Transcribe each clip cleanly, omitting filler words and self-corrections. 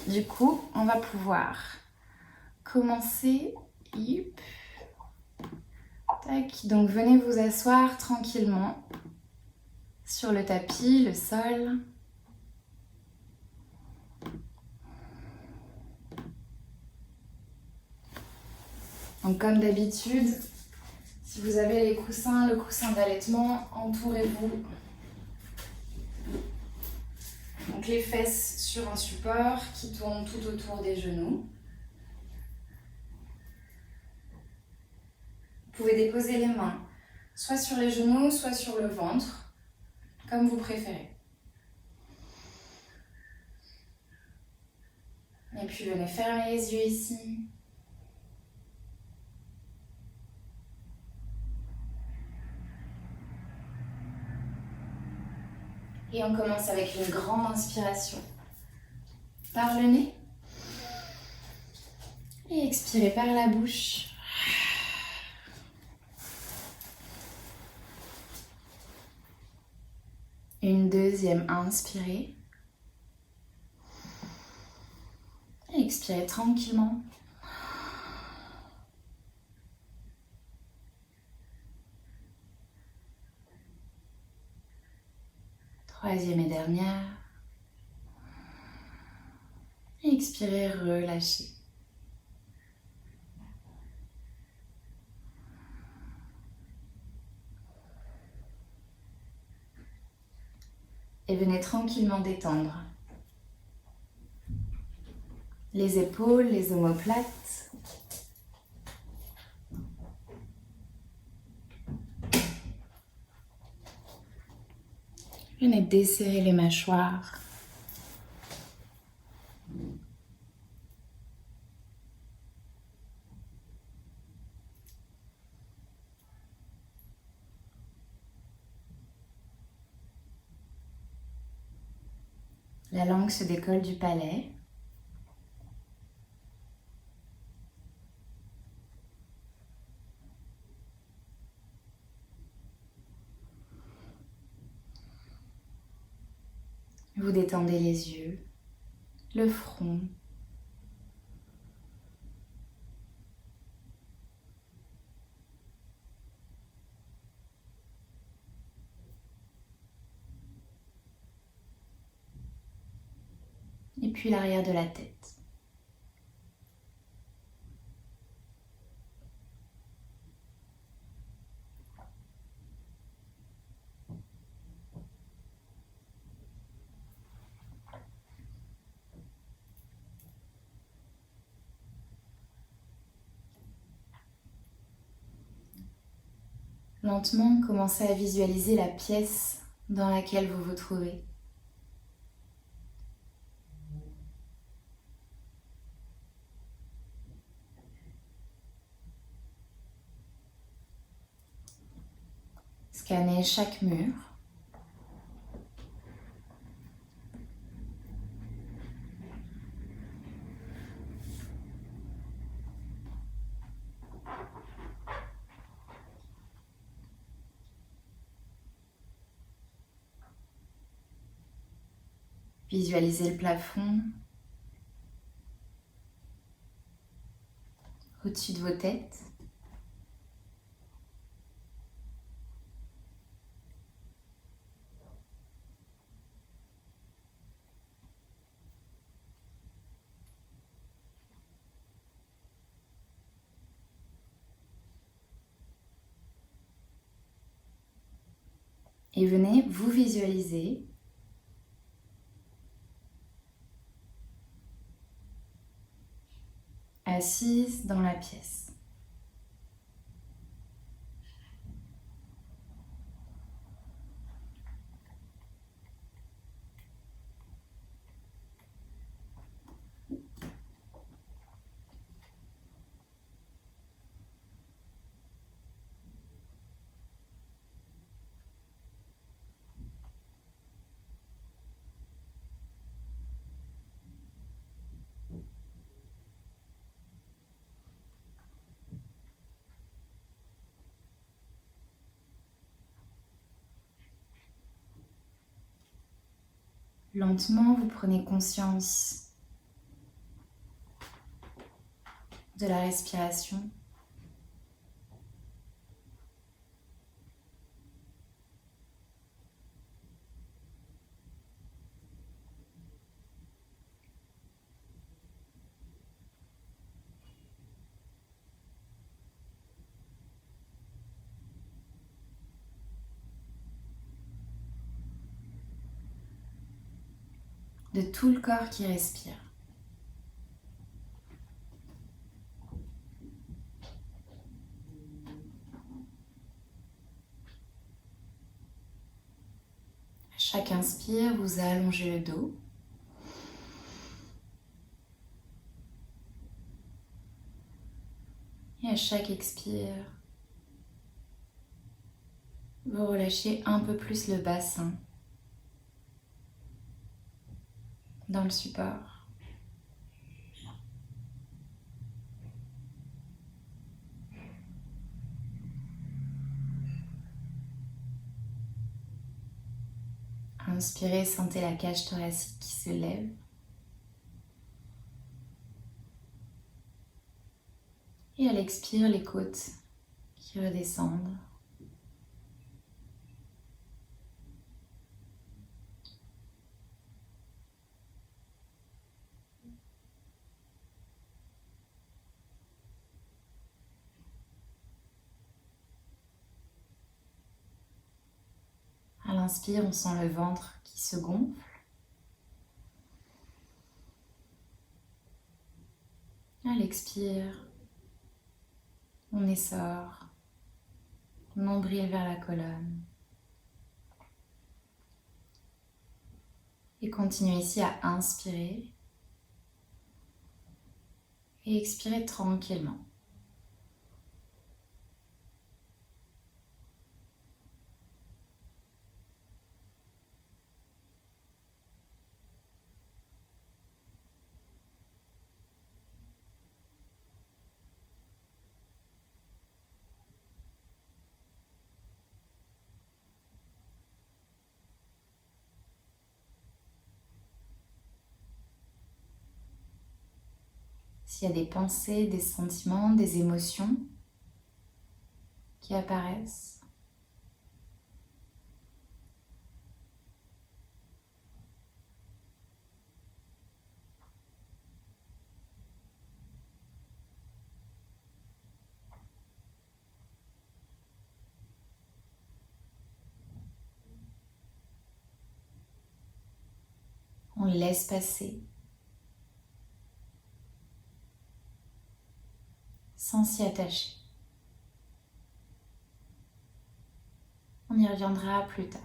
Du coup, on va pouvoir commencer. Yep. Tac. Donc venez vous asseoir tranquillement sur le tapis, le sol. Donc comme d'habitude, si vous avez les coussins, le coussin d'allaitement, entourez-vous. Donc les fesses sur un support qui tourne tout autour des genoux. Vous pouvez déposer les mains soit sur les genoux, soit sur le ventre, comme vous préférez. Et puis venez fermer les yeux ici. Et on commence avec une grande inspiration par le nez. Et expirez par la bouche. Une deuxième inspirez. Et expirez tranquillement. Troisième et dernière. Et expirez, relâchez. Et venez tranquillement détendre les épaules, les omoplates. Venez desserrer les mâchoires. La langue se décolle du palais. Vous détendez les yeux, le front. Et puis l'arrière de la tête. Lentement, commencez à visualiser la pièce dans laquelle vous vous trouvez. Scannez chaque mur. Visualisez le plafond au-dessus de vos têtes. Et venez vous visualiser assise dans la pièce. Lentement, vous prenez conscience de la respiration. De tout le corps qui respire. À chaque inspire, vous allongez le dos. Et à chaque expire, vous relâchez un peu plus le bassin dans le support. Inspirez, sentez la cage thoracique qui se lève. Et à l'expire, les côtes qui redescendent. À l'inspire, on sent le ventre qui se gonfle. À l'expire, on essore, nombril vers la colonne. Et continuez ici à inspirer et expirer tranquillement. S'il y a des pensées, des sentiments, des émotions qui apparaissent, on laisse passer sans s'y attacher. On y reviendra plus tard.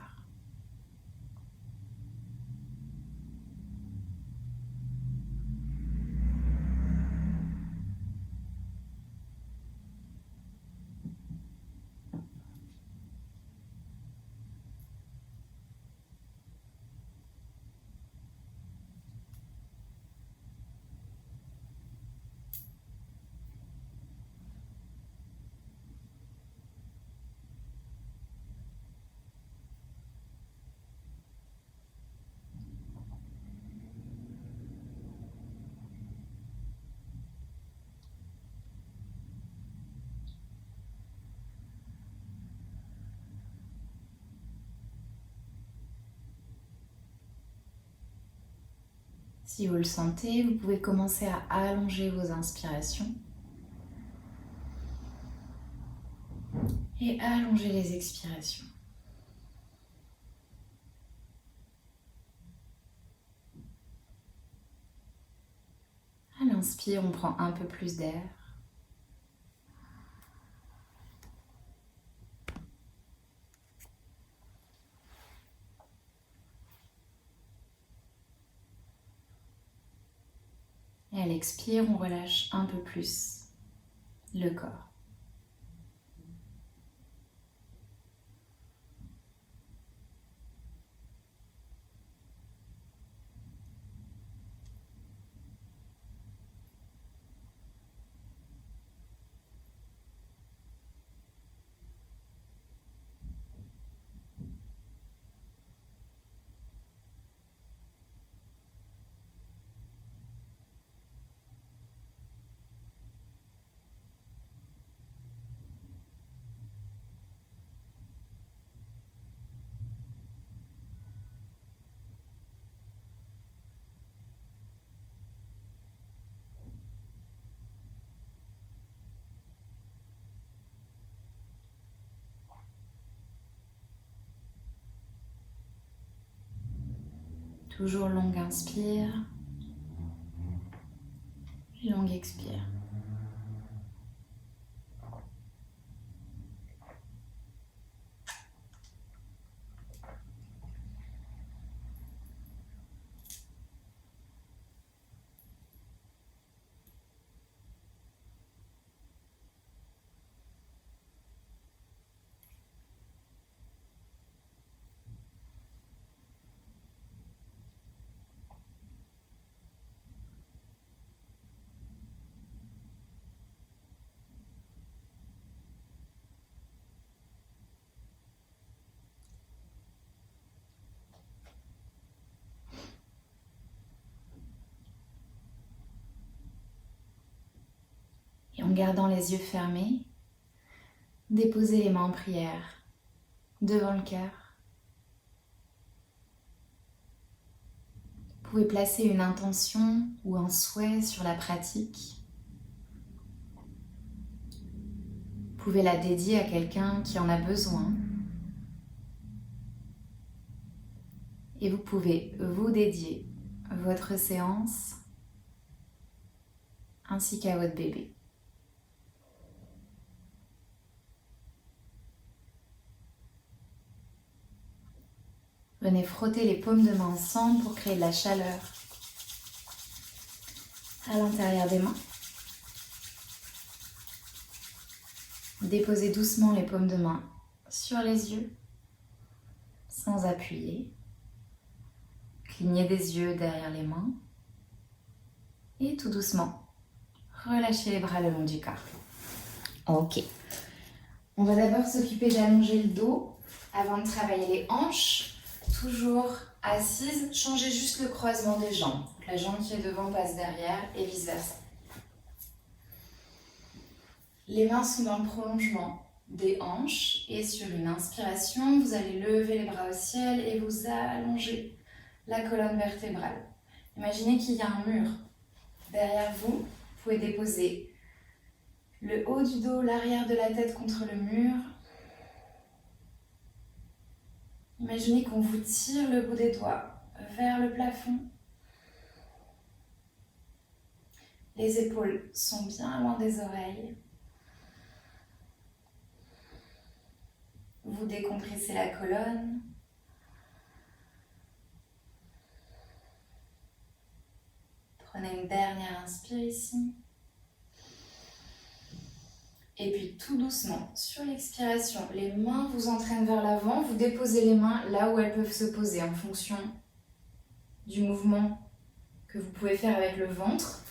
Si vous le sentez, vous pouvez commencer à allonger vos inspirations et allonger les expirations. À l'inspire, on prend un peu plus d'air. Et à l'expire, on relâche un peu plus le corps. Toujours longue inspire, puis longue expire. Et en gardant les yeux fermés, déposez les mains en prière devant le cœur. Vous pouvez placer une intention ou un souhait sur la pratique. Vous pouvez la dédier à quelqu'un qui en a besoin. Et vous pouvez vous dédier votre séance ainsi qu'à votre bébé. Venez frotter les paumes de main ensemble pour créer de la chaleur à l'intérieur des mains. Déposez doucement les paumes de main sur les yeux, sans appuyer. Clignez des yeux derrière les mains. Et tout doucement, relâchez les bras le long du corps. Ok. On va d'abord s'occuper d'allonger le dos avant de travailler les hanches. Toujours assise, changez juste le croisement des jambes. La jambe qui est devant passe derrière et vice versa. Les mains sont dans le prolongement des hanches et sur une inspiration, vous allez lever les bras au ciel et vous allonger la colonne vertébrale. Imaginez qu'il y a un mur derrière vous. Vous pouvez déposer le haut du dos, l'arrière de la tête contre le mur. Imaginez qu'on vous tire le bout des doigts vers le plafond. Les épaules sont bien loin des oreilles. Vous décompressez la colonne. Prenez une dernière inspire ici. Et puis tout doucement, sur l'expiration, les mains vous entraînent vers l'avant. Vous déposez les mains là où elles peuvent se poser en fonction du mouvement que vous pouvez faire avec le ventre.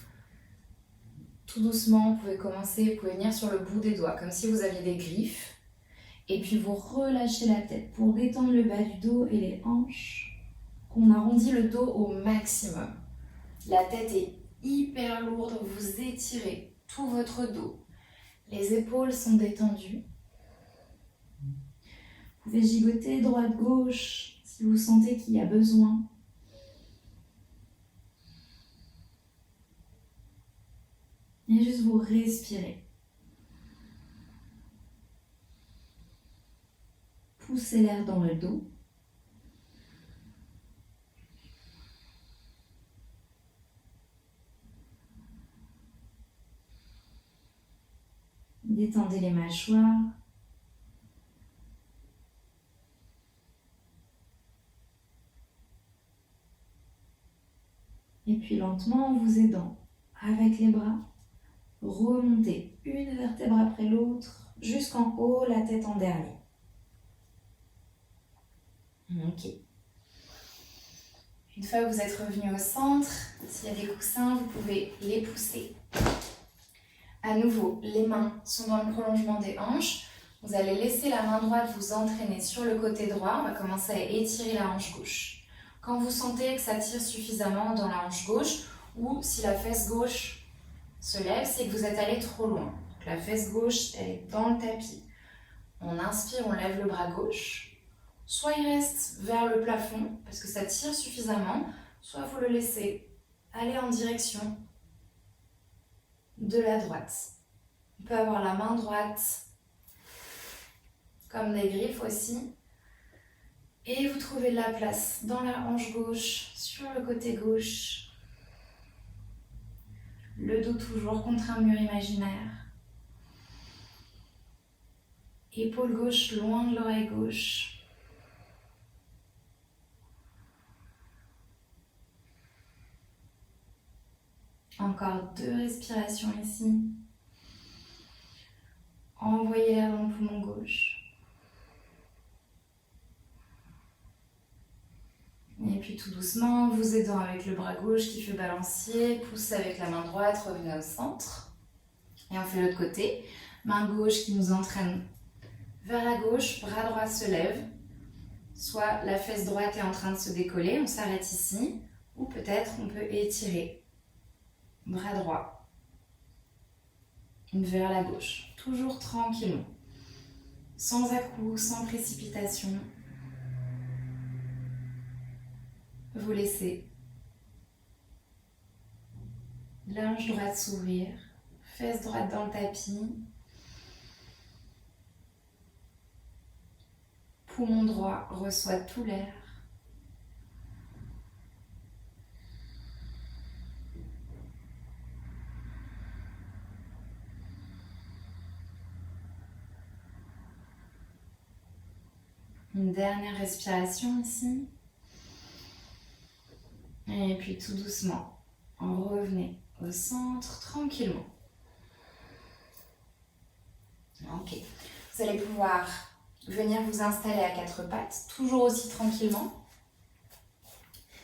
Tout doucement, vous pouvez commencer, vous pouvez venir sur le bout des doigts, comme si vous aviez des griffes. Et puis vous relâchez la tête pour détendre le bas du dos et les hanches. On arrondit le dos au maximum. La tête est hyper lourde, vous étirez tout votre dos. Les épaules sont détendues. Vous pouvez gigoter droite-gauche si vous sentez qu'il y a besoin. Et juste vous respirez. Poussez l'air dans le dos. Détendez les mâchoires. Et puis lentement, en vous aidant avec les bras, remontez une vertèbre après l'autre jusqu'en haut, la tête en dernier. Ok. Une fois que vous êtes revenu au centre, s'il y a des coussins, vous pouvez les pousser. À nouveau, les mains sont dans le prolongement des hanches. Vous allez laisser la main droite vous entraîner sur le côté droit. On va commencer à étirer la hanche gauche. Quand vous sentez que ça tire suffisamment dans la hanche gauche, ou si la fesse gauche se lève, c'est que vous êtes allé trop loin. Donc la fesse gauche, elle est dans le tapis. On inspire, on lève le bras gauche. Soit il reste vers le plafond, parce que ça tire suffisamment, soit vous le laissez aller en direction de la droite. On peut avoir la main droite comme des griffes aussi. Et vous trouvez de la place dans la hanche gauche, sur le côté gauche. Le dos toujours contre un mur imaginaire. Épaule gauche loin de l'oreille gauche. Encore 2 respirations ici. Envoyez l'air dans le poumon gauche. Et puis tout doucement, vous aidant avec le bras gauche qui fait balancier, poussez avec la main droite, revenez au centre. Et on fait l'autre côté. Main gauche qui nous entraîne vers la gauche, bras droit se lève. Soit la fesse droite est en train de se décoller, on s'arrête ici. Ou peut-être on peut étirer. Bras droit vers la gauche. Toujours tranquillement. Sans à-coups, sans précipitation. Vous laissez la hanche droite s'ouvrir, fesse droite dans le tapis, poumon droit reçoit tout l'air. Une dernière respiration ici. Et puis tout doucement, revenez au centre tranquillement. Ok. Vous allez pouvoir venir vous installer à 4 pattes, toujours aussi tranquillement.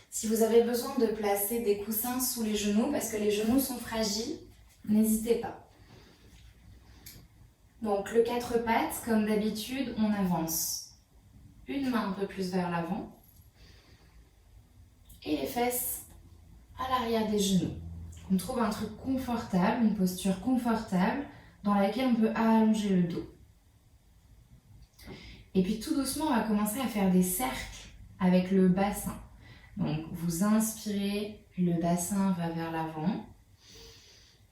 Si vous avez besoin de placer des coussins sous les genoux, parce que les genoux sont fragiles, n'hésitez pas. Donc le 4 pattes, comme d'habitude, on avance une main un peu plus vers l'avant. Et les fesses à l'arrière des genoux. On trouve un truc confortable, une posture confortable dans laquelle on peut allonger le dos. Et puis tout doucement, on va commencer à faire des cercles avec le bassin. Donc vous inspirez, le bassin va vers l'avant.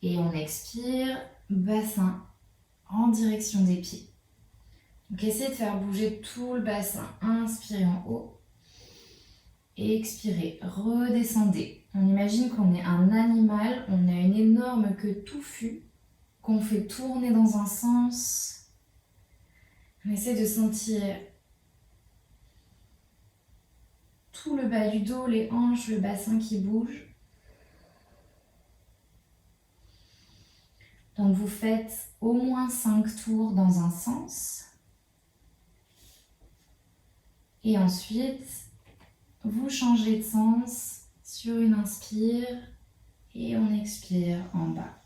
Et on expire, bassin en direction des pieds. Donc essayez de faire bouger tout le bassin. Inspirez en haut. Et expirez, redescendez. On imagine qu'on est un animal, on a une énorme queue touffue qu'on fait tourner dans un sens. On essaie de sentir tout le bas du dos, les hanches, le bassin qui bouge. Donc vous faites au moins 5 tours dans un sens. Et ensuite, vous changez de sens sur une inspire et on expire en bas.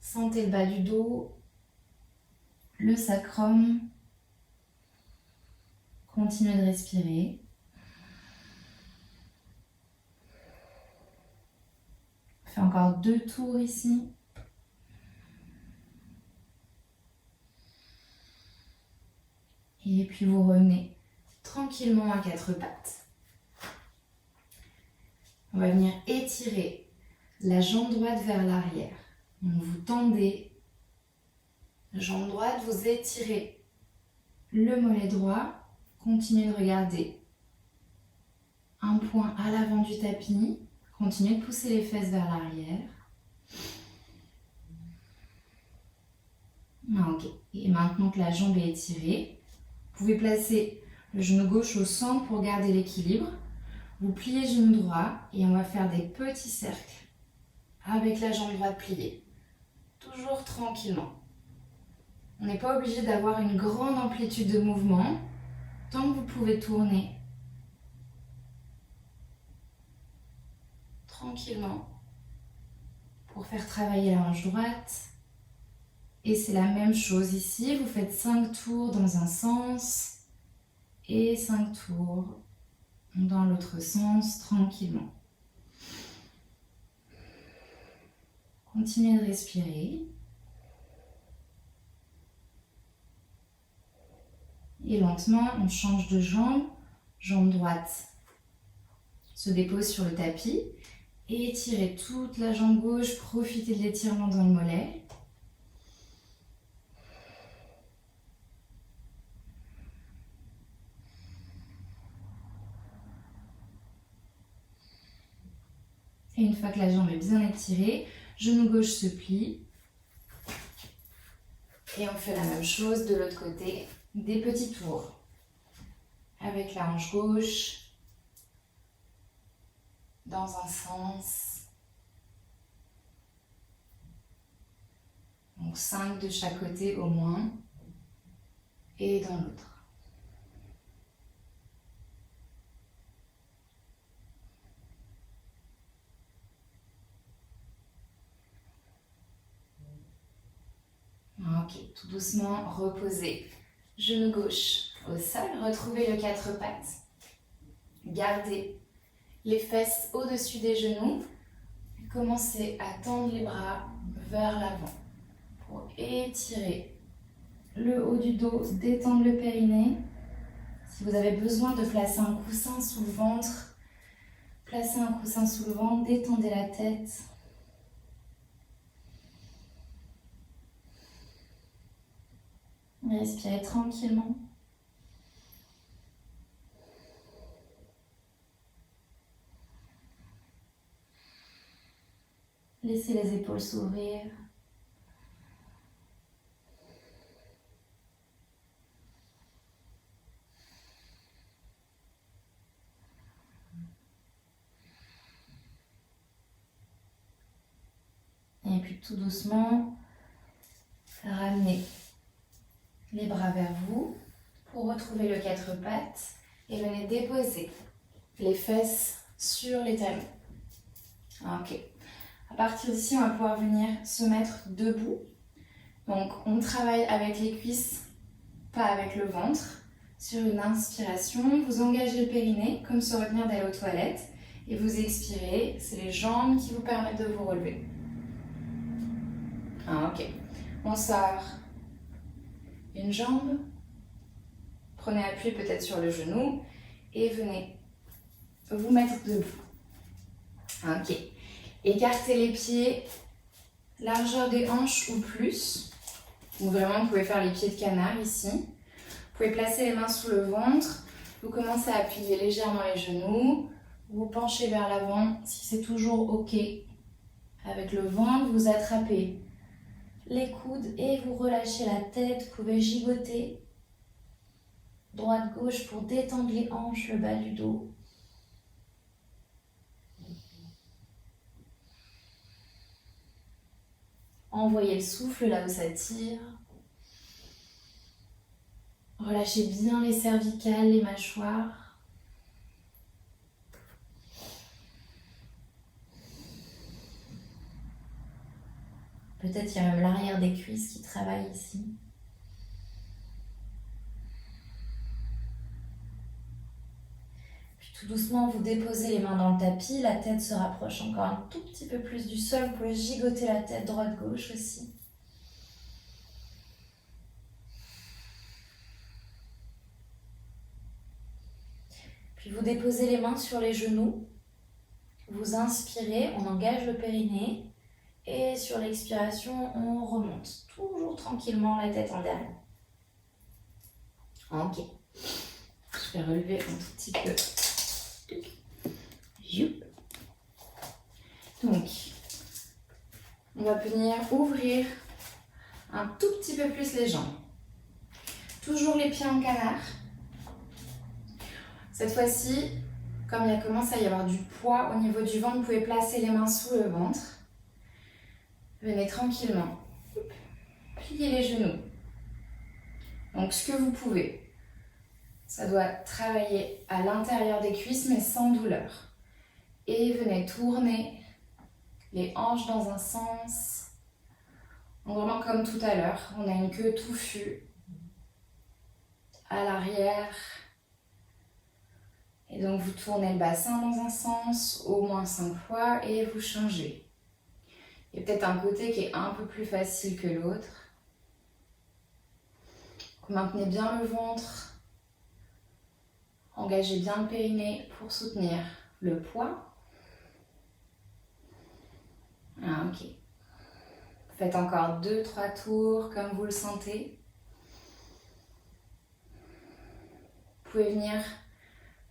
Sentez le bas du dos, le sacrum. Continuez de respirer. On fait encore 2 tours ici. Et puis vous revenez tranquillement à 4 pattes. On va venir étirer la jambe droite vers l'arrière. Donc vous tendez la jambe droite, vous étirez le mollet droit. Continuez de regarder un point à l'avant du tapis. Continuez de pousser les fesses vers l'arrière. Ok. Et maintenant que la jambe est étirée, vous pouvez placer le genou gauche au centre pour garder l'équilibre. Vous pliez le genou droit et on va faire des petits cercles avec la jambe droite pliée. Toujours tranquillement. On n'est pas obligé d'avoir une grande amplitude de mouvement. Tant que vous pouvez tourner tranquillement pour faire travailler la hanche droite. Et c'est la même chose ici, vous faites 5 tours dans un sens et 5 tours dans l'autre sens tranquillement. Continuez de respirer. Et lentement, on change de jambe. Jambe droite se dépose sur le tapis. Et étirez toute la jambe gauche, profitez de l'étirement dans le mollet. Et une fois que la jambe est bien étirée, genou gauche se plie. Et on fait la même chose de l'autre côté, des petits tours. Avec la hanche gauche, dans un sens. Donc 5 de chaque côté au moins. Et dans l'autre. Ok, tout doucement, reposez. Genou gauche au sol, retrouvez le 4 pattes. Gardez les fesses au-dessus des genoux. Commencez à tendre les bras vers l'avant pour étirer le haut du dos, détendre le périnée. Si vous avez besoin de placer un coussin sous le ventre, placez un coussin sous le ventre, détendez la tête. Respirez tranquillement. Laissez les épaules s'ouvrir. Et puis tout doucement, ramenez les bras vers vous pour retrouver le 4 pattes et venez déposer les fesses sur les talons. Ok. À partir d'ici, on va pouvoir venir se mettre debout. Donc, on travaille avec les cuisses, pas avec le ventre. Sur une inspiration, vous engagez le périnée, comme se retenir d'aller aux toilettes. Et vous expirez, c'est les jambes qui vous permettent de vous relever. Ok. On sort une jambe. Prenez appui peut-être sur le genou. Et venez vous mettre debout. Ok. Écartez les pieds, largeur des hanches ou plus. Ou vraiment, vous pouvez faire les pieds de canard ici. Vous pouvez placer les mains sous le ventre. Vous commencez à appuyer légèrement les genoux. Vous penchez vers l'avant si c'est toujours OK. Avec le ventre, vous attrapez les coudes et vous relâchez la tête. Vous pouvez gigoter. Droite-gauche pour détendre les hanches, le bas du dos. Envoyez le souffle là où ça tire. Relâchez bien les cervicales, les mâchoires. Peut-être il y a même l'arrière des cuisses qui travaille ici. Puis tout doucement, vous déposez les mains dans le tapis. La tête se rapproche encore un tout petit peu plus du sol. Vous pouvez gigoter la tête droite-gauche aussi. Puis vous déposez les mains sur les genoux. Vous inspirez, on engage le périnée. Et sur l'expiration, on remonte. Toujours tranquillement, la tête en derrière. Ok. Je vais relever un tout petit peu. Donc, on va venir ouvrir un tout petit peu plus les jambes. Toujours les pieds en canard. Cette fois-ci, comme il commence à y avoir du poids au niveau du ventre, vous pouvez placer les mains sous le ventre. Venez tranquillement. Pliez les genoux. Donc, ce que vous pouvez. Ça doit travailler à l'intérieur des cuisses, mais sans douleur. Et venez tourner les hanches dans un sens. Donc vraiment comme tout à l'heure, on a une queue touffue à l'arrière. Et donc vous tournez le bassin dans un sens, au moins 5 fois, et vous changez. Il y a peut-être un côté qui est un peu plus facile que l'autre. Maintenez bien le ventre. Engagez bien le périnée pour soutenir le poids. Ok. Faites encore 2-3 tours comme vous le sentez. Vous pouvez venir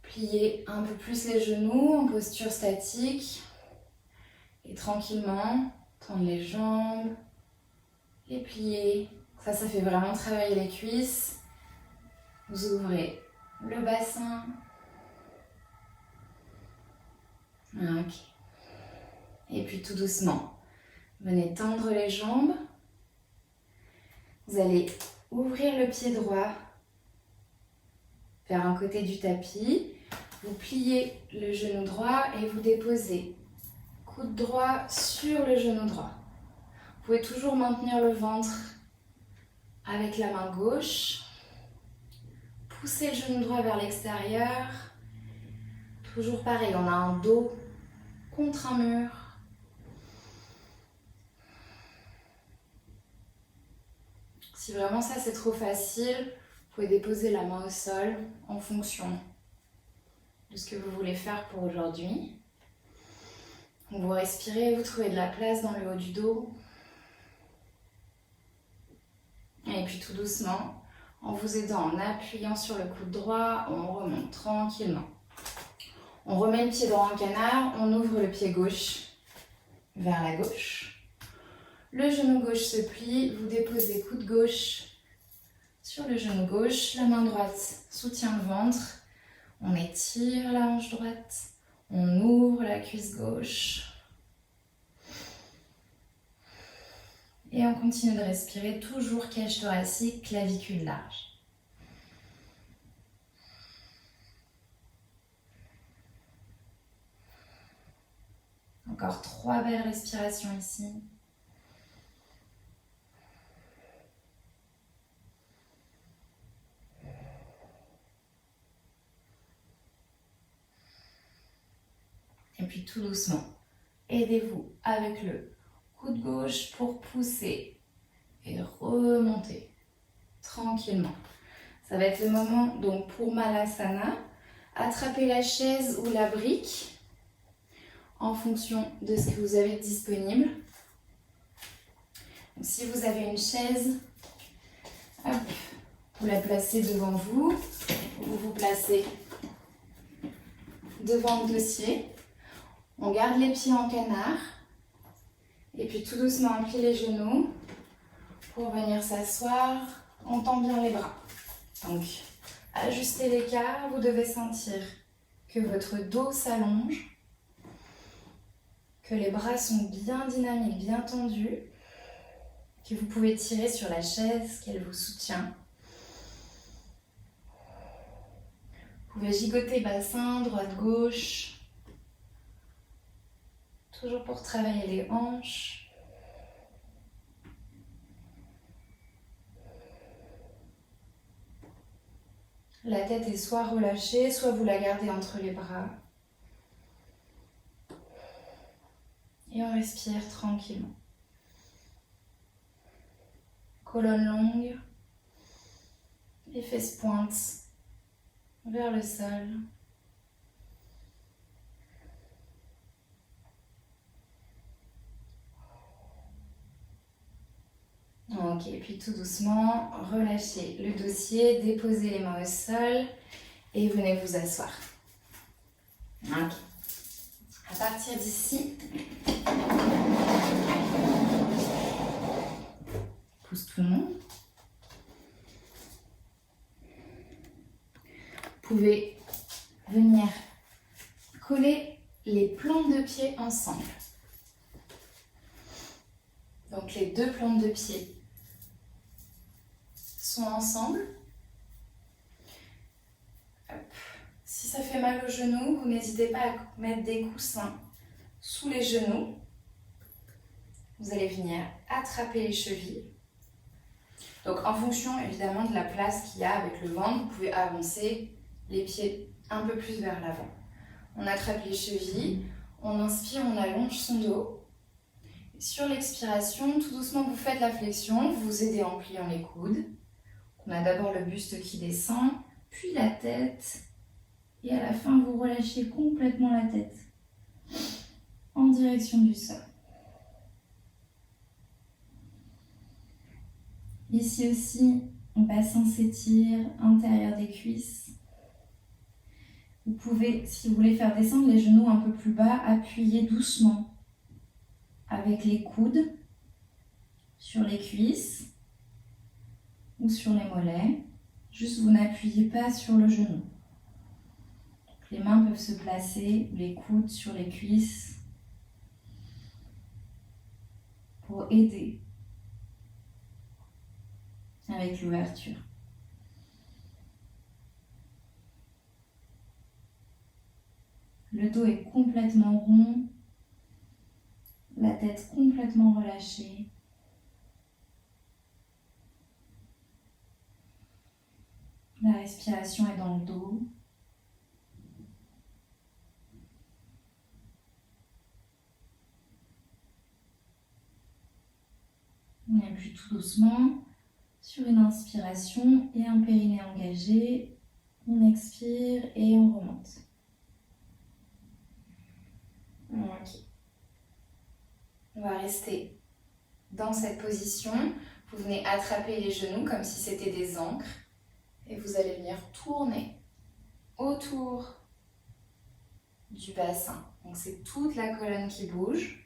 plier un peu plus les genoux en posture statique. Et tranquillement, tendre les jambes, les plier. Ça fait vraiment travailler les cuisses. Vous ouvrez le bassin. Ok. Et puis tout doucement, venez tendre les jambes. Vous allez ouvrir le pied droit vers un côté du tapis. Vous pliez le genou droit et vous déposez coude droit sur le genou droit. Vous pouvez toujours maintenir le ventre avec la main gauche. Poussez le genou droit vers l'extérieur. Toujours pareil, on a un dos contre un mur. Si vraiment ça c'est trop facile, vous pouvez déposer la main au sol en fonction de ce que vous voulez faire pour aujourd'hui. Vous respirez, vous trouvez de la place dans le haut du dos. Et puis tout doucement, en vous aidant, en appuyant sur le coude droit, on remonte tranquillement. On remet le pied droit en canard, on ouvre le pied gauche vers la gauche. Le genou gauche se plie, vous déposez coude gauche sur le genou gauche, la main droite soutient le ventre, on étire la hanche droite, on ouvre la cuisse gauche. Et on continue de respirer, toujours cage thoracique, clavicule large. Encore 3 belles respirations ici. Et puis tout doucement, aidez-vous avec le coude gauche pour pousser et remonter tranquillement. Ça va être le moment donc pour Malasana. Attrapez la chaise ou la brique en fonction de ce que vous avez disponible. Donc, si vous avez une chaise, hop, vous la placez devant vous. Vous vous placez devant le dossier. On garde les pieds en canard. Et puis tout doucement, on plie les genoux pour venir s'asseoir. On tend bien les bras. Donc, ajustez l'écart. Vous devez sentir que votre dos s'allonge, que les bras sont bien dynamiques, bien tendus, que vous pouvez tirer sur la chaise, qu'elle vous soutient. Vous pouvez gigoter bassin, droite-gauche. Toujours pour travailler les hanches. La tête est soit relâchée, soit vous la gardez entre les bras. Et on respire tranquillement. Colonne longue. Les fesses pointent vers le sol. Ok, puis tout doucement, relâchez le dossier, déposez les mains au sol et venez vous asseoir. Ok. À partir d'ici, pousse tout le monde. Vous pouvez venir coller les plantes de pied ensemble. Donc les deux plantes de pied sont ensemble. Hop. Si ça fait mal aux genoux, vous n'hésitez pas à mettre des coussins sous les genoux. Vous allez venir attraper les chevilles. Donc en fonction évidemment de la place qu'il y a avec le ventre, vous pouvez avancer les pieds un peu plus vers l'avant. On attrape les chevilles, on inspire, on allonge son dos. Sur l'expiration, tout doucement, vous faites la flexion, vous vous aidez en pliant les coudes. On a d'abord le buste qui descend, puis la tête. Et à la fin, vous relâchez complètement la tête en direction du sol. Ici aussi, mon bassin s'étire, intérieur des cuisses. Vous pouvez, si vous voulez faire descendre les genoux un peu plus bas, appuyer doucement avec les coudes sur les cuisses ou sur les mollets. Juste, vous n'appuyez pas sur le genou. Les mains peuvent se placer, les coudes sur les cuisses pour aider avec l'ouverture. Le dos est complètement rond, la tête complètement relâchée. La respiration est dans le dos. On appuie tout doucement sur une inspiration et un périnée engagé. On expire et on remonte. Ok. On va rester dans cette position. Vous venez attraper les genoux comme si c'était des ancres. Et vous allez venir tourner autour du bassin. Donc c'est toute la colonne qui bouge.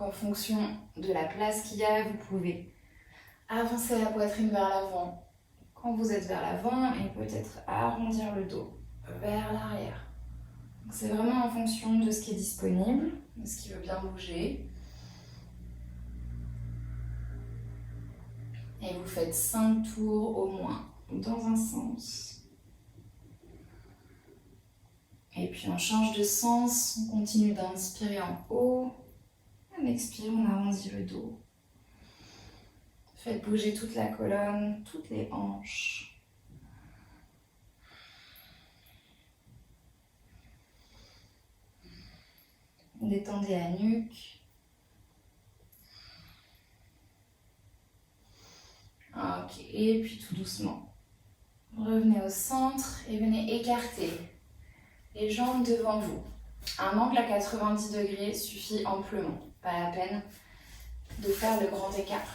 En fonction de la place qu'il y a, vous pouvez avancer la poitrine vers l'avant quand vous êtes vers l'avant et peut-être arrondir le dos vers l'arrière. C'est vraiment en fonction de ce qui est disponible, de ce qui veut bien bouger. Et vous faites 5 tours au moins dans un sens. Et puis on change de sens, on continue d'inspirer en haut. On expire, on arrondit le dos. Faites bouger toute la colonne, toutes les hanches. Détendez la nuque. Ok, et puis tout doucement. Revenez au centre et venez écarter les jambes devant vous. Un angle à 90 degrés suffit amplement. Pas la peine de faire le grand écart.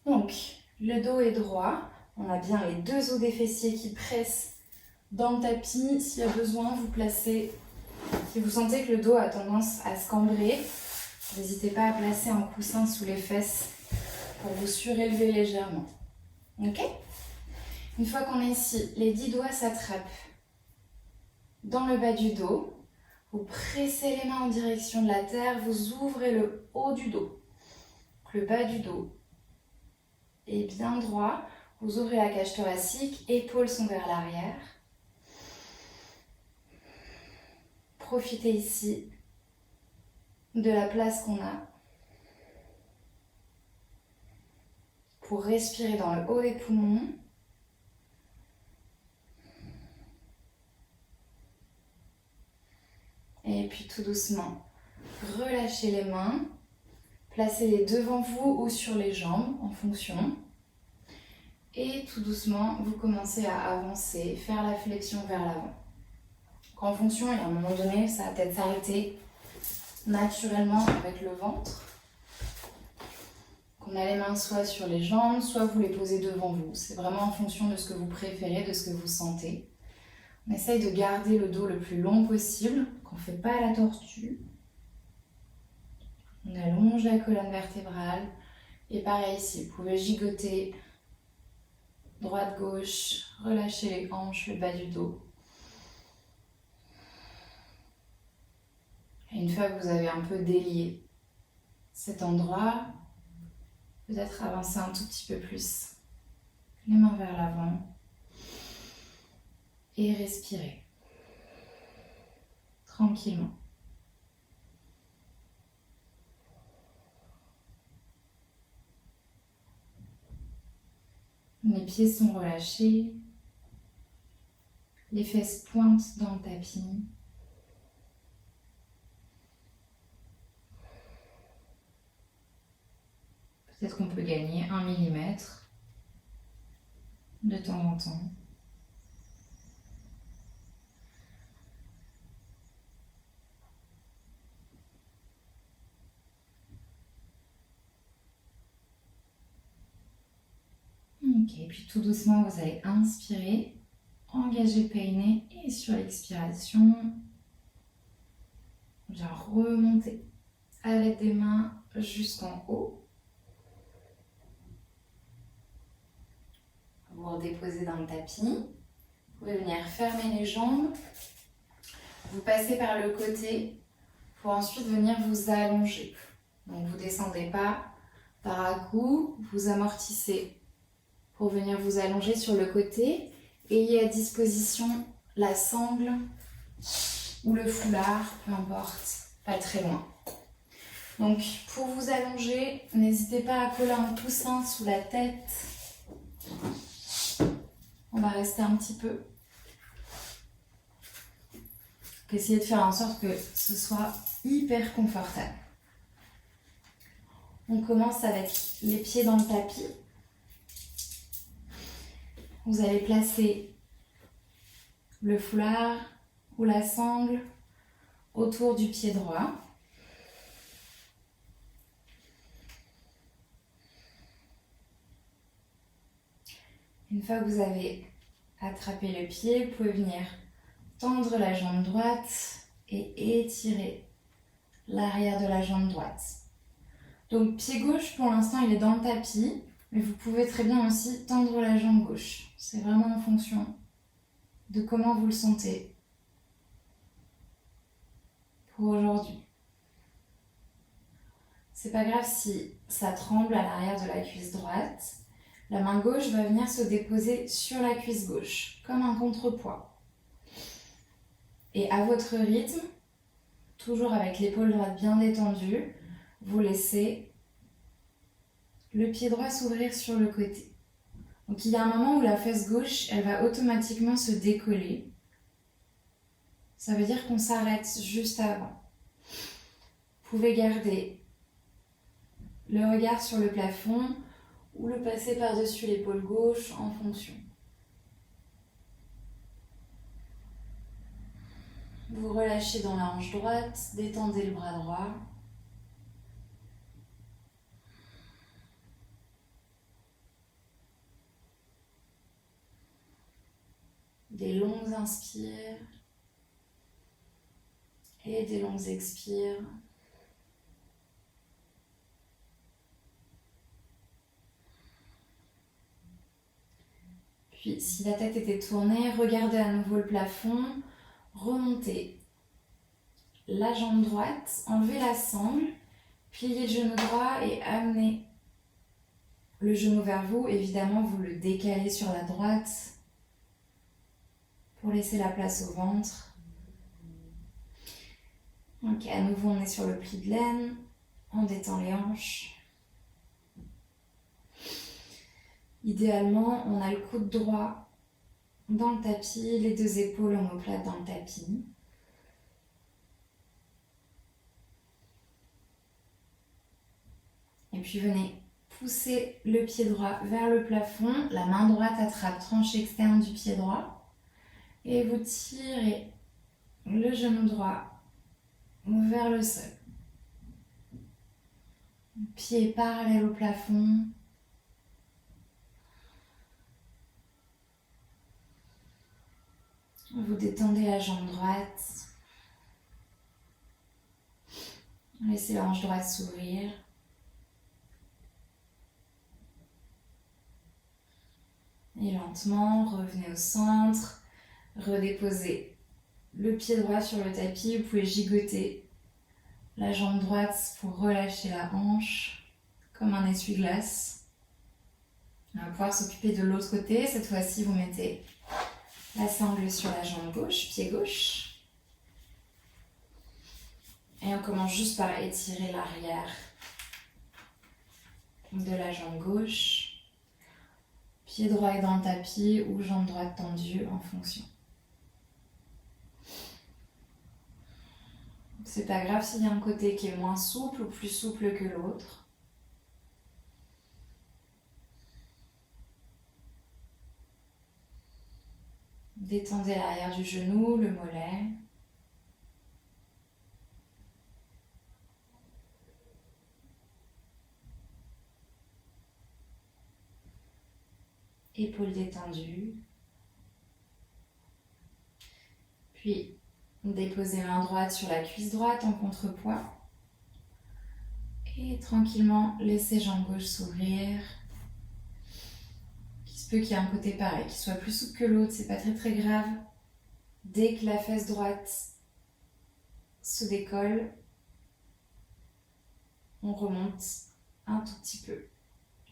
Donc, le dos est droit. On a bien les deux os des fessiers qui pressent dans le tapis. S'il y a besoin, vous placez. Si vous sentez que le dos a tendance à se cambrer, n'hésitez pas à placer un coussin sous les fesses pour vous surélever légèrement. Ok ? Une fois qu'on est ici, les 10 doigts s'attrapent dans le bas du dos. Vous pressez les mains en direction de la terre, vous ouvrez le haut du dos. Le bas du dos est bien droit. Vous ouvrez la cage thoracique, épaules sont vers l'arrière. Profitez ici de la place qu'on a pour respirer dans le haut des poumons. Et puis tout doucement, relâchez les mains, placez-les devant vous ou sur les jambes en fonction. Et tout doucement, vous commencez à avancer, faire la flexion vers l'avant. En fonction, et à un moment donné, ça va peut-être s'arrêter naturellement avec le ventre. Qu'on a les mains soit sur les jambes, soit vous les posez devant vous. C'est vraiment en fonction de ce que vous préférez, de ce que vous sentez. On essaye de garder le dos le plus long possible, qu'on ne fait pas la tortue. On allonge la colonne vertébrale. Et pareil ici, vous pouvez gigoter droite-gauche, relâchez les hanches, le bas du dos. Et une fois que vous avez un peu délié cet endroit, peut-être avancer un tout petit peu plus. Les mains vers l'avant. Et respirez. Tranquillement. Les pieds sont relâchés. Les fesses pointent dans le tapis. Peut-être qu'on peut gagner 1 millimètre de temps en temps. Ok, puis tout doucement, vous allez inspirer, engager le périnée et sur l'expiration, Bien remonter à l'aide des mains jusqu'en haut. Vous redéposez dans le tapis. Vous pouvez venir fermer les jambes. Vous passez par le côté pour ensuite venir vous allonger. Donc vous ne descendez pas par à-coups, vous amortissez pour venir vous allonger sur le côté. Ayez à disposition la sangle ou le foulard, peu importe, pas très loin. Donc pour vous allonger, n'hésitez pas à coller un coussin sous la tête. On va rester un petit peu. Essayez de faire en sorte que ce soit hyper confortable. On commence avec les pieds dans le tapis. Vous allez placer le foulard ou la sangle autour du pied droit. Une fois que vous avez attrapé le pied, vous pouvez venir tendre la jambe droite et étirer l'arrière de la jambe droite. Donc pied gauche, pour l'instant, il est dans le tapis, mais vous pouvez très bien aussi tendre la jambe gauche. C'est vraiment en fonction de comment vous le sentez pour aujourd'hui. C'est pas grave si ça tremble à l'arrière de la cuisse droite. La main gauche va venir se déposer sur la cuisse gauche, comme un contrepoids. Et à votre rythme, toujours avec l'épaule droite bien détendue, vous laissez le pied droit s'ouvrir sur le côté. Donc il y a un moment où la fesse gauche, elle va automatiquement se décoller. Ça veut dire qu'on s'arrête juste avant. Vous pouvez garder le regard sur le plafond ou le passer par-dessus l'épaule gauche en fonction. Vous relâchez dans la hanche droite, détendez le bras droit. Des longues inspires et des longues expires. Puis, si la tête était tournée, regardez à nouveau le plafond, remontez la jambe droite, enlevez la sangle, pliez le genou droit et amenez le genou vers vous. Évidemment, vous le décalez sur la droite pour laisser la place au ventre. Ok, à nouveau, on est sur le pli de laine, on détend les hanches. Idéalement, on a le coude droit dans le tapis, les deux épaules omoplates dans le tapis. Et puis venez pousser le pied droit vers le plafond, la main droite attrape tranche externe du pied droit et vous tirez le genou droit vers le sol. Pied parallèle au plafond. Vous détendez la jambe droite. Laissez la hanche droite s'ouvrir. Et lentement, revenez au centre. Redéposez le pied droit sur le tapis. Vous pouvez gigoter la jambe droite pour relâcher la hanche, comme un essuie-glace. On va pouvoir s'occuper de l'autre côté. Cette fois-ci, vous mettez la sangle sur la jambe gauche, pied gauche. Et on commence juste par étirer l'arrière de la jambe gauche. Pied droit est dans le tapis ou jambe droite tendue en fonction. C'est pas grave s'il y a un côté qui est moins souple ou plus souple que l'autre. Détendez l'arrière du genou, le mollet. Épaules détendues. Puis, Déposez main droite sur la cuisse droite en contrepoids. Et tranquillement, laissez jambe gauche s'ouvrir. Il se peut qu'il y ait un côté pareil, qui soit plus souple que l'autre, c'est pas très grave. Dès que la fesse droite se décolle, on remonte un tout petit peu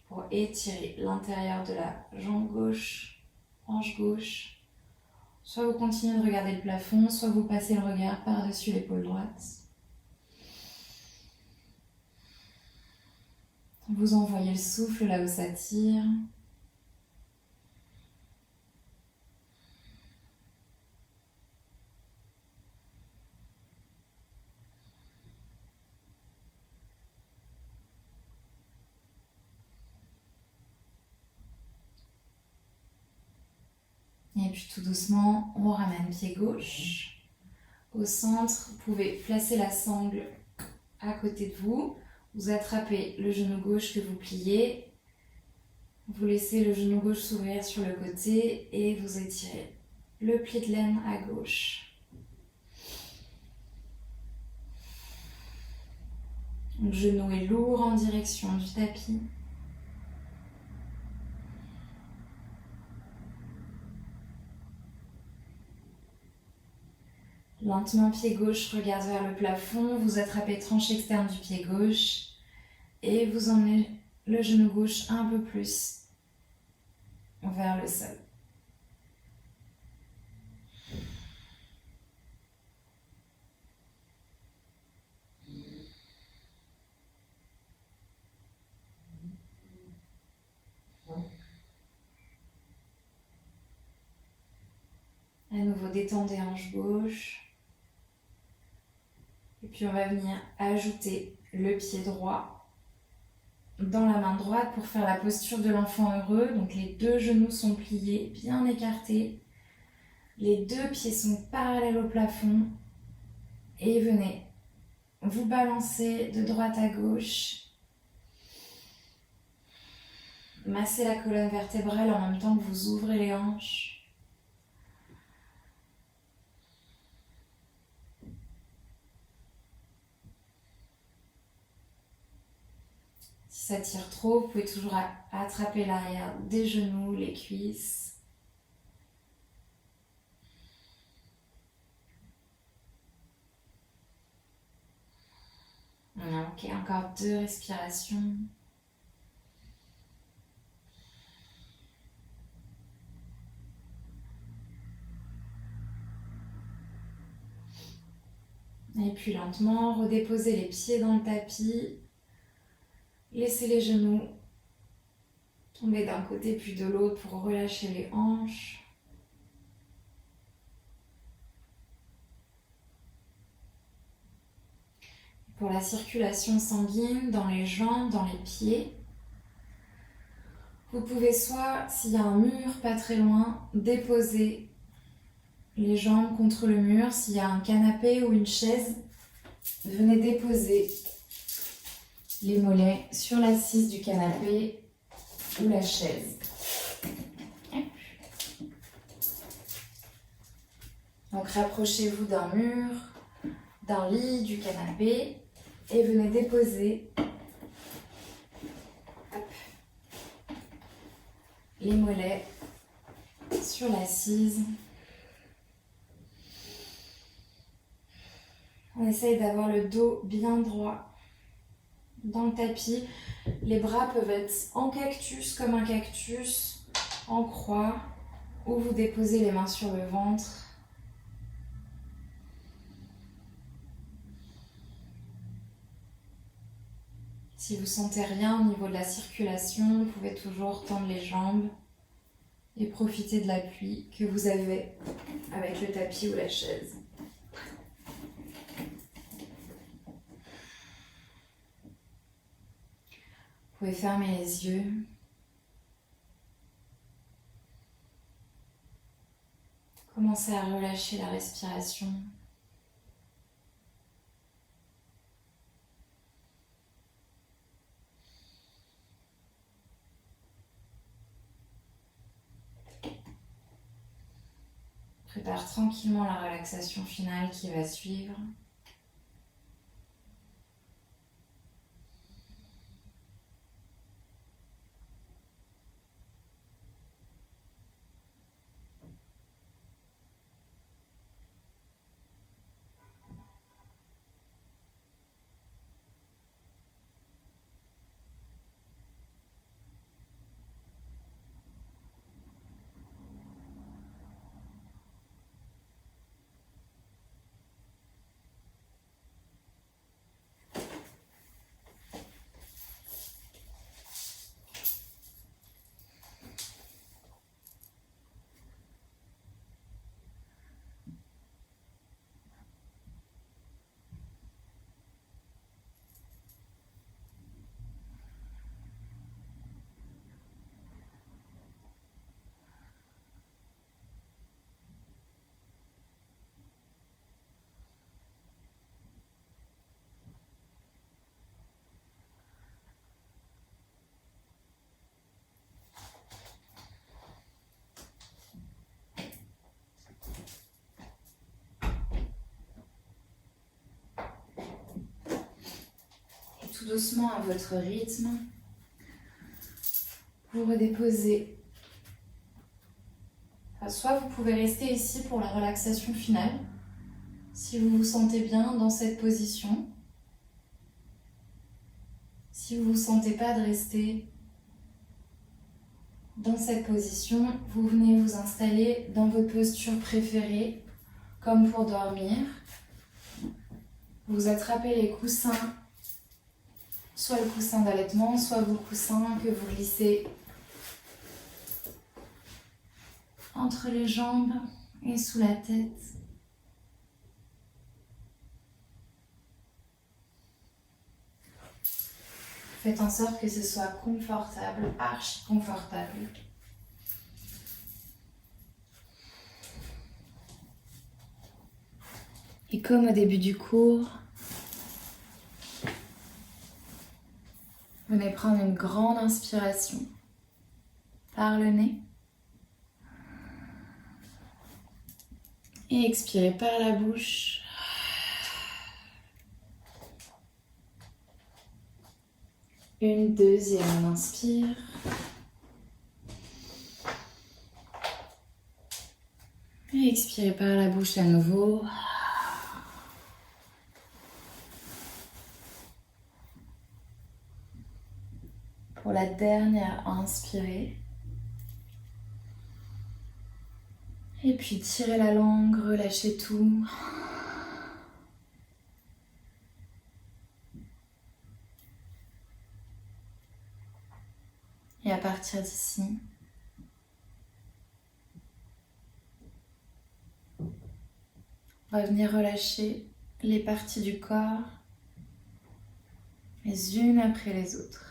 pour étirer l'intérieur de la jambe gauche, hanche gauche. Soit vous continuez de regarder le plafond, soit vous passez le regard par-dessus l'épaule droite. Vous envoyez le souffle là où ça tire. Et puis tout doucement, on ramène pied gauche au centre. Vous pouvez placer la sangle à côté de vous. Vous attrapez le genou gauche que vous pliez. Vous laissez le genou gauche s'ouvrir sur le côté et vous étirez le pli de laine à gauche. Le genou est lourd en direction du tapis. Lentement, pied gauche regarde vers le plafond, vous attrapez tranche externe du pied gauche et vous emmenez le genou gauche un peu plus vers le sol. À nouveau, détendez hanche gauche. Et puis on va venir ajouter le pied droit dans la main droite pour faire la posture de l'enfant heureux. Donc les deux genoux sont pliés, bien écartés. Les deux pieds sont parallèles au plafond. Et venez vous balancer de droite à gauche. Massez la colonne vertébrale en même temps que vous ouvrez les hanches. Si ça tire trop, vous pouvez toujours attraper l'arrière des genoux, les cuisses. Ok, encore 2 respirations. Et puis lentement, redéposez les pieds dans le tapis. Laissez les genoux tomber d'un côté puis de l'autre pour relâcher les hanches. Pour la circulation sanguine dans les jambes, dans les pieds, vous pouvez soit, s'il y a un mur pas très loin, déposer les jambes contre le mur. S'il y a un canapé ou une chaise, venez déposer les mollets sur l'assise du canapé ou la chaise. Donc rapprochez-vous d'un mur, d'un lit, du canapé et venez déposer les mollets sur l'assise. On essaye d'avoir le dos bien droit dans le tapis. Les bras peuvent être en cactus, comme un cactus, en croix, ou vous déposez les mains sur le ventre. Si vous sentez rien au niveau de la circulation, vous pouvez toujours tendre les jambes et profiter de l'appui que vous avez avec le tapis ou la chaise. Vous pouvez fermer les yeux. Commencez à relâcher la respiration. Prépare tranquillement la relaxation finale qui va suivre. Tout doucement à votre rythme, vous redéposez. Soit vous pouvez rester ici pour la relaxation finale, si vous vous sentez bien dans cette position. Si vous ne vous sentez pas de rester dans cette position, vous venez vous installer dans votre posture préférée, comme pour dormir. Vous attrapez les coussins, soit le coussin d'allaitement, soit vos coussins que vous glissez entre les jambes et sous la tête. Faites en sorte que ce soit confortable, archi confortable. Et comme au début du cours, venez prendre une grande inspiration par le nez et expirez par la bouche. Une deuxième inspire. Et expirez par la bouche à nouveau. Pour la dernière, inspirez. Et puis tirez la langue, relâchez tout. Et à partir d'ici, on va venir relâcher les parties du corps, les unes après les autres.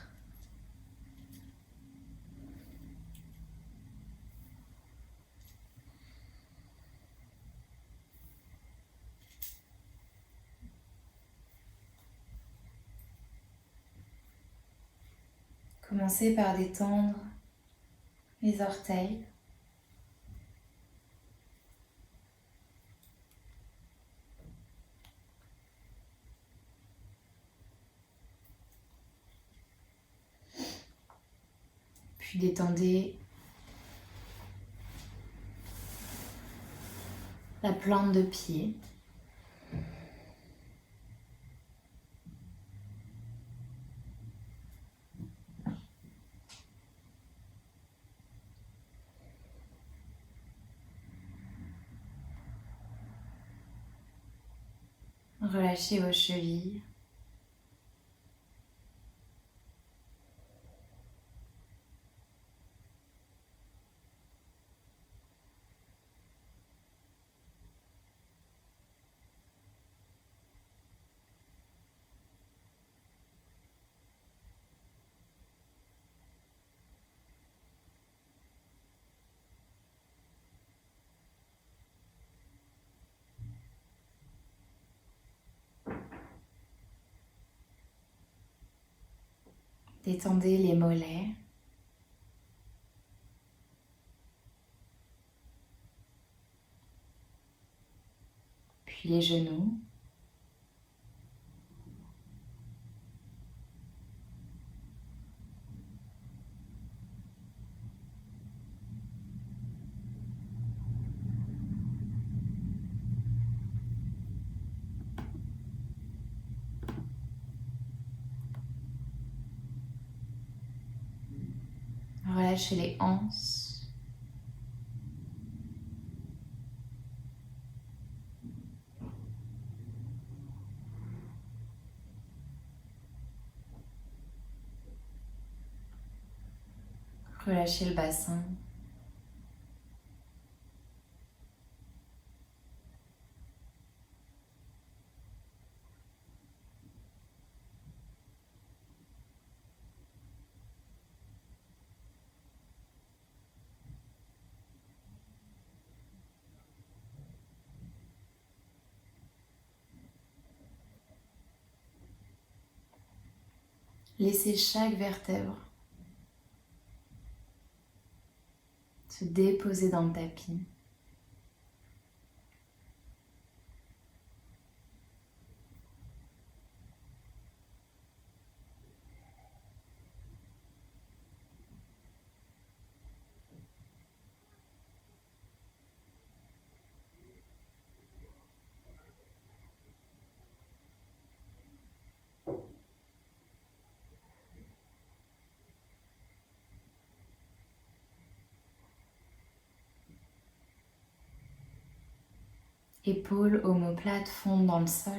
Commencez par détendre les orteils. Puis détendez la plante de pied. Relâchez vos chevilles. Détendez les mollets. puis les genoux. Relâchez les hanches. Relâchez le bassin. Laissez chaque vertèbre se déposer dans le tapis. Épaules omoplates fondent dans le sol.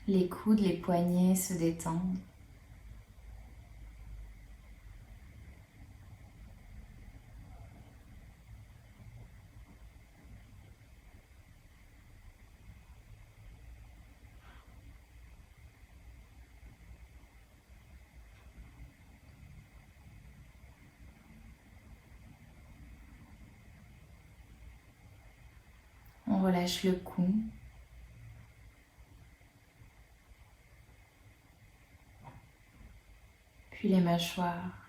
Les coudes, les poignets se détendent. On relâche le cou. Puis les mâchoires.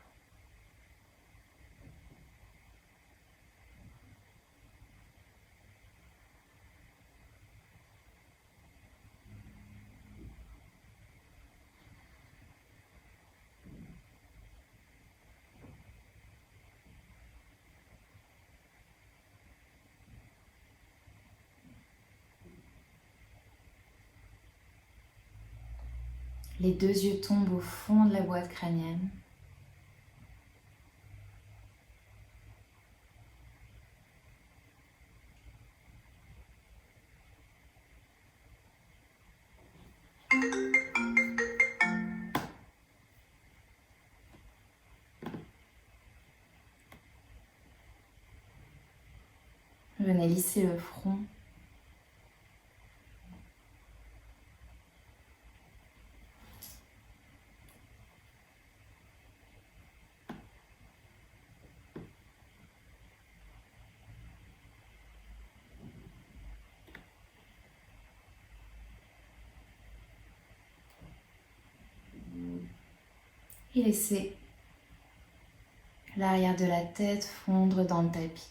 Les deux yeux tombent au fond de la boîte crânienne. Venez lisser le front. Et laissez l'arrière de la tête fondre dans le tapis.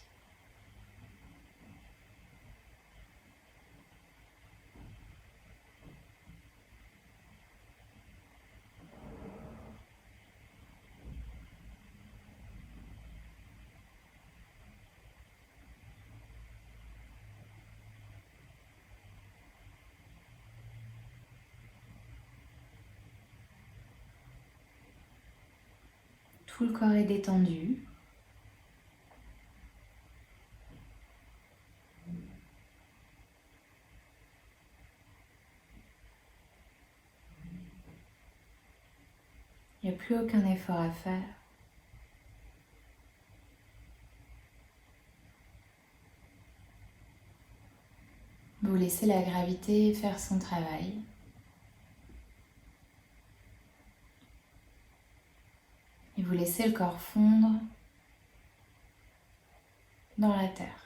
Tout le corps est détendu. plus aucun effort à faire. Vous laissez la gravité faire son travail. Et vous laissez le corps fondre dans la terre.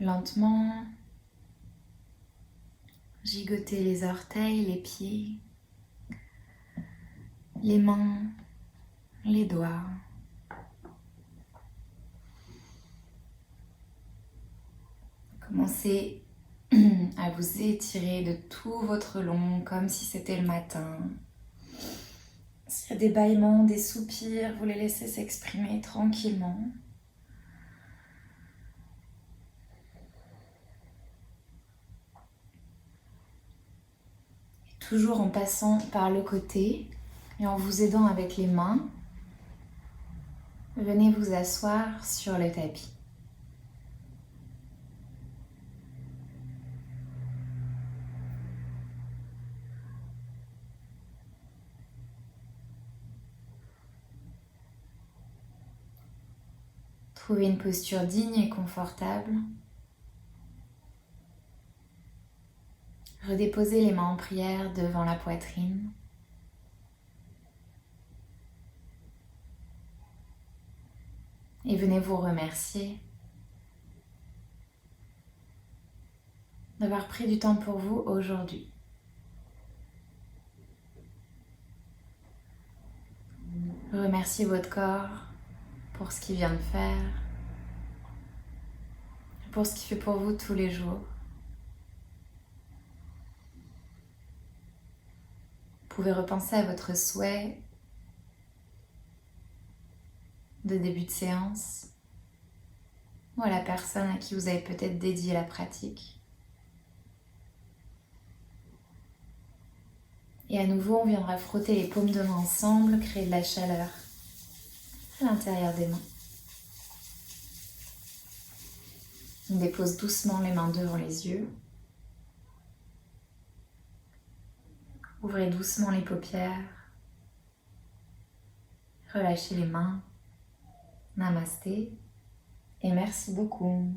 Lentement, gigotez les orteils, les pieds, les mains, les doigts. Commencez à vous étirer de tout votre long comme si c'était le matin. S'il y a des bâillements, des soupirs, vous les laissez s'exprimer tranquillement. Toujours en passant par le côté et en vous aidant avec les mains, venez vous asseoir sur le tapis. Trouvez une posture digne et confortable. Redéposez les mains en prière devant la poitrine. Et venez vous remercier d'avoir pris du temps pour vous aujourd'hui. Remerciez votre corps pour ce qu'il vient de faire, pour ce qu'il fait pour vous tous les jours. Vous pouvez repenser à votre souhait de début de séance ou à la personne à qui vous avez peut-être dédié la pratique. Et à nouveau, on viendra frotter les paumes de main ensemble, créer de la chaleur à l'intérieur des mains. On dépose doucement les mains devant les yeux. Ouvrez doucement les paupières. Relâchez les mains. Namasté et merci beaucoup.